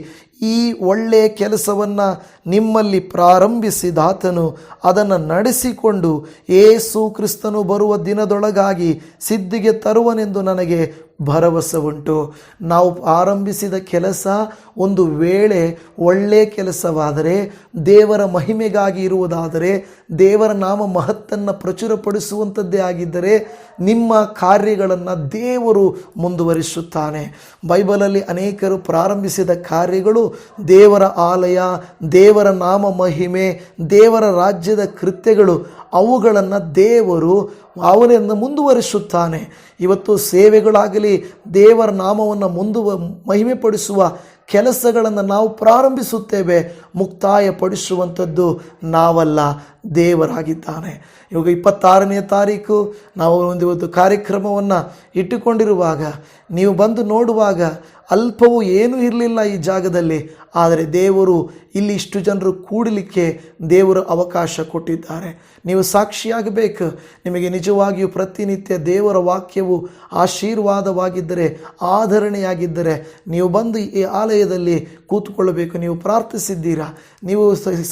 ಈ ಒಳ್ಳೆಯ ಕೆಲಸವನ್ನು ನಿಮ್ಮಲ್ಲಿ ಪ್ರಾರಂಭಿಸಿದಾತನು ಅದನ್ನು ನಡೆಸಿಕೊಂಡು ಯೇಸು ಕ್ರಿಸ್ತನು ಬರುವ ದಿನದೊಳಗಾಗಿ ಸಿದ್ಧಿಗೆ ತರುವನೆಂದು ನನಗೆ ಭರವಸೆ ಉಂಟು. ನಾವು ಆರಂಭಿಸಿದ ಕೆಲಸ ಒಂದು ವೇಳೆ ಒಳ್ಳೆಯ ಕೆಲಸವಾದರೆ, ದೇವರ ಮಹಿಮೆಗಾಗಿ ಇರುವುದಾದರೆ, ದೇವರ ನಾಮ ಮಹತ್ತನ್ನು ಪ್ರಚುರಪಡಿಸುವಂಥದ್ದೇ ಆಗಿದ್ದರೆ, ನಿಮ್ಮ ಕಾರ್ಯಗಳನ್ನು ದೇವರು ಮುಂದುವರಿಸುತ್ತಾನೆ. ಬೈಬಲಲ್ಲಿ ಅನೇಕರು ಪ್ರಾರಂಭಿಸಿದ ಕಾರ್ಯಗಳು ದೇವರ ಆಲಯ, ದೇವರ ನಾಮ ಮಹಿಮೆ, ದೇವರ ರಾಜ್ಯದ ಕೃತ್ಯಗಳು, ಅವುಗಳನ್ನು ದೇವರು ಅವನನ್ನು ಮುಂದುವರಿಸುತ್ತಾನೆ. ಇವತ್ತು ಸೇವೆಗಳಾಗಲಿ ದೇವರ ನಾಮವನ್ನು ಮಹಿಮೆಪಡಿಸುವ ಕೆಲಸಗಳನ್ನು ನಾವು ಪ್ರಾರಂಭಿಸುತ್ತೇವೆ. ಮುಕ್ತಾಯಪಡಿಸುವಂಥದ್ದು ನಾವಲ್ಲ, ದೇವರಾಗಿದ್ದಾನೆ. ಇವಾಗ 26ನೇ ತಾರೀಕು ನಾವು ಒಂದು ಕಾರ್ಯಕ್ರಮವನ್ನು ಇಟ್ಟುಕೊಂಡಿರುವಾಗ ನೀವು ಬಂದು ನೋಡುವಾಗ ಅಲ್ಪವೂ ಏನೂ ಇರಲಿಲ್ಲ ಈ ಜಾಗದಲ್ಲಿ. ಆದರೆ ದೇವರು ಇಲ್ಲಿ ಇಷ್ಟು ಜನರು ಕೂಡಲಿಕ್ಕೆ ದೇವರು ಅವಕಾಶ ಕೊಟ್ಟಿದ್ದಾರೆ. ನೀವು ಸಾಕ್ಷಿಯಾಗಬೇಕು. ನಿಮಗೆ ನಿಜವಾಗಿಯೂ ಪ್ರತಿನಿತ್ಯ ದೇವರ ವಾಕ್ಯವು ಆಶೀರ್ವಾದವಾಗಿದ್ದರೆ, ಆಧರಣೆಯಾಗಿದ್ದರೆ ನೀವು ಬಂದು ಈ ಆಲಯದಲ್ಲಿ ಕೂತ್ಕೊಳ್ಳಬೇಕು. ನೀವು ಪ್ರಾರ್ಥಿಸಿದ್ದೀರಾ, ನೀವು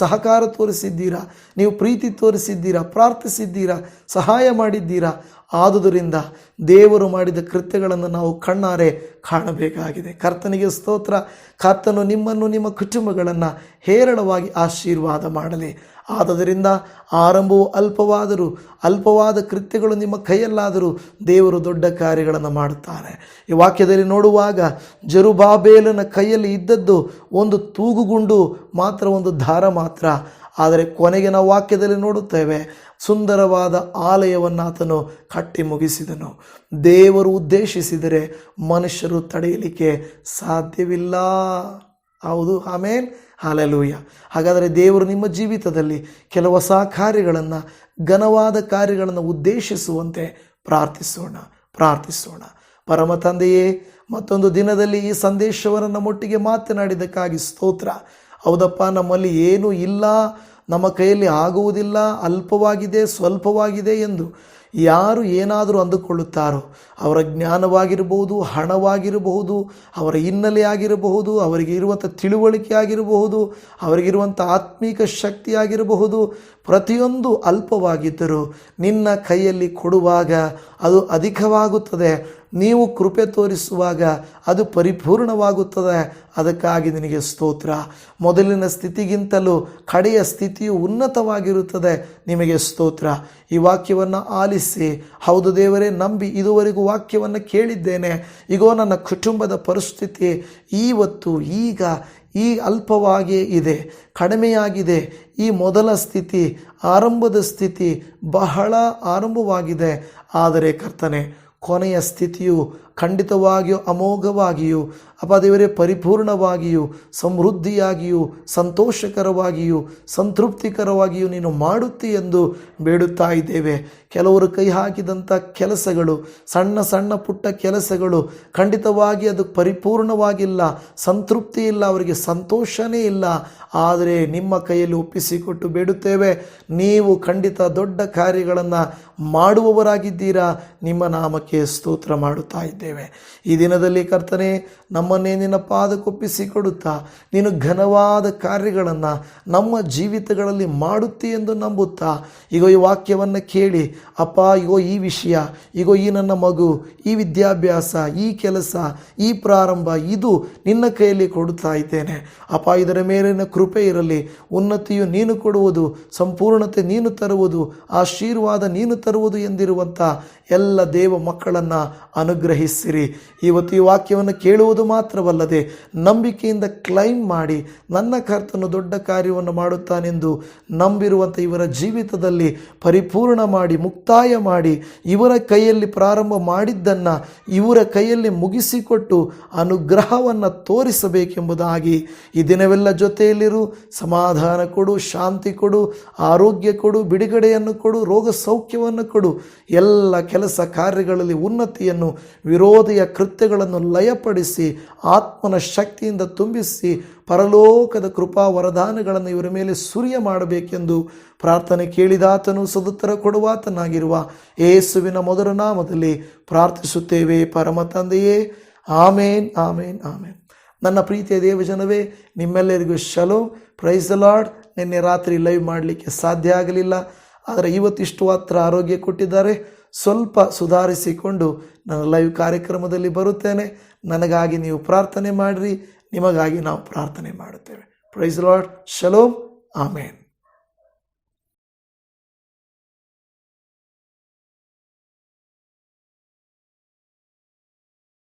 ಸಹಕಾರ ತೋರಿಸಿದ್ದೀರಾ, ನೀವು ಪ್ರೀತಿ ತೋರಿಸಿದ್ದೀರಾ, ಪ್ರಾರ್ಥಿಸಿದ್ದೀರಾ, ಸಹಾಯ ಮಾಡಿದ್ದೀರಾ. ಆದುದರಿಂದ ದೇವರು ಮಾಡಿದ ಕೃತ್ಯಗಳನ್ನು ನಾವು ಕಣ್ಣಾರೆ ಕಾಣಬೇಕಾಗಿದೆ. ಕರ್ತನಿಗೆ ಸ್ತೋತ್ರ. ಕರ್ತನು ನಿಮ್ಮನ್ನು, ನಿಮ್ಮ ಕುಟುಂಬಗಳನ್ನು ಹೇರಳವಾಗಿ ಆಶೀರ್ವಾದ ಮಾಡಲಿ. ಆದುದರಿಂದ ಆರಂಭವು ಅಲ್ಪವಾದ ಕೃತ್ಯಗಳು ನಿಮ್ಮ ಕೈಯಲ್ಲಾದರೂ ದೇವರು ದೊಡ್ಡ ಕಾರ್ಯಗಳನ್ನು ಮಾಡುತ್ತಾರೆ. ಈ ವಾಕ್ಯದಲ್ಲಿ ನೋಡುವಾಗ ಜೆರುಬ್ಬಾಬೆಲನ ಕೈಯಲ್ಲಿ ಇದ್ದದ್ದು ಒಂದು ತೂಗುಗುಂಡು ಮಾತ್ರ, ಒಂದು ದಾರ ಮಾತ್ರ. ಆದರೆ ಕೊನೆಗೆ ನಾವು ವಾಕ್ಯದಲ್ಲಿ ನೋಡುತ್ತೇವೆ, ಸುಂದರವಾದ ಆಲಯವನ್ನು ಆತನು ಕಟ್ಟಿ ಮುಗಿಸಿದನು. ದೇವರು ಉದ್ದೇಶಿಸಿದರೆ ಮನುಷ್ಯರು ತಡೆಯಲಿಕ್ಕೆ ಸಾಧ್ಯವಿಲ್ಲ. ಹೌದು, ಆಮೇನ್, ಹಲ್ಲೆಲೂಯ. ಹಾಗಾದರೆ ದೇವರು ನಿಮ್ಮ ಜೀವಿತದಲ್ಲಿ ಕೆಲವು ಹೊಸ ಕಾರ್ಯಗಳನ್ನು, ಘನವಾದ ಕಾರ್ಯಗಳನ್ನು ಉದ್ದೇಶಿಸುವಂತೆ ಪ್ರಾರ್ಥಿಸೋಣ. ಪರಮ ತಂದೆಯೇ, ಮತ್ತೊಂದು ದಿನದಲ್ಲಿ ಈ ಸಂದೇಶವನ್ನು ನಮ್ಮೊಟ್ಟಿಗೆ ಮಾತನಾಡಿದ್ದಕ್ಕಾಗಿ ಸ್ತೋತ್ರ. ಹೌದಪ್ಪ, ನಮ್ಮಲ್ಲಿ ಏನೂ ಇಲ್ಲ, ನಮ್ಮ ಕೈಯಲ್ಲಿ ಆಗುವುದಿಲ್ಲ, ಅಲ್ಪವಾಗಿದೆ, ಸ್ವಲ್ಪವಾಗಿದೆ ಎಂದು ಯಾರು ಏನಾದರೂ ಅಂದುಕೊಳ್ಳುತ್ತಾರೋ, ಅವರ ಜ್ಞಾನವಾಗಿರಬಹುದು, ಹಣವಾಗಿರಬಹುದು, ಅವರ ಹಿನ್ನೆಲೆ ಆಗಿರಬಹುದು, ಅವರಿಗೆ ಇರುವಂಥ ತಿಳುವಳಿಕೆ ಆಗಿರಬಹುದು, ಅವರಿಗಿರುವಂಥ ಆತ್ಮೀಕ ಶಕ್ತಿ ಆಗಿರಬಹುದು, ಪ್ರತಿಯೊಂದು ಅಲ್ಪವಾಗಿದ್ದರೂ ನಿನ್ನ ಕೈಯಲ್ಲಿ ಕೊಡುವಾಗ ಅದು ಅಧಿಕವಾಗುತ್ತದೆ. ನೀವು ಕೃಪೆ ತೋರಿಸುವಾಗ ಅದು ಪರಿಪೂರ್ಣವಾಗುತ್ತದೆ. ಅದಕ್ಕಾಗಿ ನಿನಗೆ ಸ್ತೋತ್ರ. ಮೊದಲಿನ ಸ್ಥಿತಿಗಿಂತಲೂ ಕಡೆಯ ಸ್ಥಿತಿಯು ಉನ್ನತವಾಗಿರುತ್ತದೆ. ನಿಮಗೆ ಸ್ತೋತ್ರ. ಈ ವಾಕ್ಯವನ್ನು ಆಲಿಸಿ, ಹೌದು ದೇವರೇ, ನಂಬಿ ಇದುವರೆಗೂ ವಾಕ್ಯವನ್ನು ಕೇಳಿದ್ದೇನೆ. ಈಗೋ ನನ್ನ ಕುಟುಂಬದ ಪರಿಸ್ಥಿತಿ ಇವತ್ತು ಈಗ ಈ ಅಲ್ಪವಾಗಿಯೇ ಇದೆ, ಕಡಿಮೆಯಾಗಿದೆ. ಈ ಮೊದಲ ಸ್ಥಿತಿ, ಆರಂಭದ ಸ್ಥಿತಿ ಬಹಳ ಆರಂಭವಾಗಿದೆ. ಆದರೆ ಕರ್ತನೆ, ಕೊನೆಯ ಸ್ಥಿತಿಯು ಖಂಡಿತವಾಗಿಯೂ ಅಮೋಘವಾಗಿಯೂ, ಅಪ್ಪ ದೇವರೇ, ಪರಿಪೂರ್ಣವಾಗಿಯೂ, ಸಮೃದ್ಧಿಯಾಗಿಯೂ, ಸಂತೋಷಕರವಾಗಿಯೂ, ಸಂತೃಪ್ತಿಕರವಾಗಿಯೂ ನೀನು ಮಾಡುತ್ತಿ ಎಂದು ಬೇಡುತ್ತಾ ಇದ್ದೇವೆ. ಕೆಲವರು ಕೈ ಹಾಕಿದಂಥ ಕೆಲಸಗಳು, ಸಣ್ಣ ಸಣ್ಣ ಪುಟ್ಟ ಕೆಲಸಗಳು, ಖಂಡಿತವಾಗಿ ಅದು ಪರಿಪೂರ್ಣವಾಗಿಲ್ಲ, ಸಂತೃಪ್ತಿ ಇಲ್ಲ, ಅವರಿಗೆ ಸಂತೋಷನೇ ಇಲ್ಲ. ಆದರೆ ನಿಮ್ಮ ಕೈಯಲ್ಲಿ ಒಪ್ಪಿಸಿಕೊಟ್ಟು ಬೇಡುತ್ತೇವೆ, ನೀವು ಖಂಡಿತ ದೊಡ್ಡ ಕಾರ್ಯಗಳನ್ನು ಮಾಡುವವರಾಗಿದ್ದೀರಾ. ನಿಮ್ಮ ನಾಮಕ್ಕೆ ಸ್ತೋತ್ರ ಮಾಡುತ್ತಾ ಇದ್ದೇವೆ. ಈ ದಿನದಲ್ಲಿ ಕರ್ತನೆ, ನಮ್ಮನ್ನೇ ನಿನ್ನ ಪಾದಕ್ಕೊಪ್ಪಿಸಿಕೊಡುತ್ತಾ ನೀನು ಘನವಾದ ಕಾರ್ಯಗಳನ್ನು ನಮ್ಮ ಜೀವಿತಗಳಲ್ಲಿ ಮಾಡುತ್ತಿ ಎಂದು ನಂಬುತ್ತಾ, ಈಗೋ ಈ ವಾಕ್ಯವನ್ನು ಕೇಳಿ, ಅಪ್ಪ, ಈಗೋ ಈ ವಿಷಯ, ಈಗೋ ಈ ನನ್ನ ಮಗು, ಈ ವಿದ್ಯಾಭ್ಯಾಸ, ಈ ಕೆಲಸ, ಈ ಪ್ರಾರಂಭ, ಇದು ನಿನ್ನ ಕೈಯಲ್ಲಿ ಕೊಡುತ್ತಾ ಇದ್ದೇನೆ. ಅಪ್ಪ, ಇದರ ಮೇಲಿನ ಕೃಪೆ ಇರಲಿ. ಉನ್ನತಿಯು ನೀನು ಕೊಡುವುದು, ಸಂಪೂರ್ಣತೆ ನೀನು ತರುವುದು, ಆಶೀರ್ವಾದ ನೀನು ತರುವುದು ಎಂದಿರುವಂಥ ಎಲ್ಲ ದೇವ ಮಕ್ಕಳನ್ನು ಅನುಗ್ರಹಿಸಿರಿ. ಇವತ್ತು ಈ ವಾಕ್ಯವನ್ನು ಕೇಳುವುದು ಮಾತ್ರವಲ್ಲದೆ ನಂಬಿಕೆಯಿಂದ ಕ್ಲೈಮ್ ಮಾಡಿ, ನನ್ನ ಕರ್ತನು ದೊಡ್ಡ ಕಾರ್ಯವನ್ನು ಮಾಡುತ್ತಾನೆಂದು ನಂಬಿರುವಂಥ ಇವರ ಜೀವಿತದಲ್ಲಿ ಪರಿಪೂರ್ಣ ಮಾಡಿ, ಮುಕ್ತಾಯ ಮಾಡಿ, ಇವರ ಕೈಯಲ್ಲಿ ಪ್ರಾರಂಭ ಮಾಡಿದ್ದನ್ನು ಇವರ ಕೈಯಲ್ಲಿ ಮುಗಿಸಿಕೊಟ್ಟು ಅನುಗ್ರಹವನ್ನು ತೋರಿಸಬೇಕೆಂಬುದಾಗಿ ಈ ದಿನವೆಲ್ಲ ಜೊತೆಯಲ್ಲಿರು. ಸಮಾಧಾನ ಕೊಡು, ಶಾಂತಿ ಕೊಡು, ಆರೋಗ್ಯ ಕೊಡು, ಬಿಡುಗಡೆಯನ್ನು ಕೊಡು, ರೋಗ ಸೌಖ್ಯವನ್ನು ಕೊಡು. ಎಲ್ಲ ಕೆಲಸ ಕಾರ್ಯಗಳಲ್ಲಿ ಉನ್ನತಿಯನ್ನು, ವಿರೋಧಿಯ ಕೃತ್ಯಗಳನ್ನು ಲಯಪಡಿಸಿ, ಆತ್ಮನ ಶಕ್ತಿಯಿಂದ ತುಂಬಿಸಿ, ಪರಲೋಕದ ಕೃಪಾ ವರದಾನಗಳನ್ನು ಇವರ ಮೇಲೆ ಸುರಿಯ ಮಾಡಬೇಕೆಂದು ಪ್ರಾರ್ಥನೆ ಕೇಳಿದಾತನು ಸದುತ್ತರ ಕೊಡುವಾತನಾಗಿರುವ ಯೇಸುವಿನ ಮೊದಲ ನಾಮದಲ್ಲಿ ಪ್ರಾರ್ಥಿಸುತ್ತೇವೆ ಪರಮ ತಂದೆಯೇ. ಆಮೇನ್, ಆಮೇನ್, ಆಮೇನ್. ನನ್ನ ಪ್ರೀತಿಯ ದೇವಜನವೇ, ನಿಮ್ಮೆಲ್ಲರಿಗೂ ಶಲೋಮ್. Praise the lord. ನಿನ್ನೆ ರಾತ್ರಿ ಲೈವ್ ಮಾಡಲಿಕ್ಕೆ ಸಾಧ್ಯ ಆಗಲಿಲ್ಲ, ಆದರೆ ಇವತ್ತಿಷ್ಟು ಮಾತ್ರ ಆರೋಗ್ಯ ಕೊಟ್ಟಿದ್ದಾರೆ. ಸ್ವಲ್ಪ ಸುಧಾರಿಸಿಕೊಂಡು ನನ್ನ ಲೈವ್ ಕಾರ್ಯಕ್ರಮದಲ್ಲಿ ಬರುತ್ತೇನೆ. ನನಗಾಗಿ ನೀವು ಪ್ರಾರ್ಥನೆ ಮಾಡಿರಿ, ನಿಮಗಾಗಿ ನಾವು ಪ್ರಾರ್ಥನೆ ಮಾಡುತ್ತೇವೆ. Praise the lord. Shalom. Amen.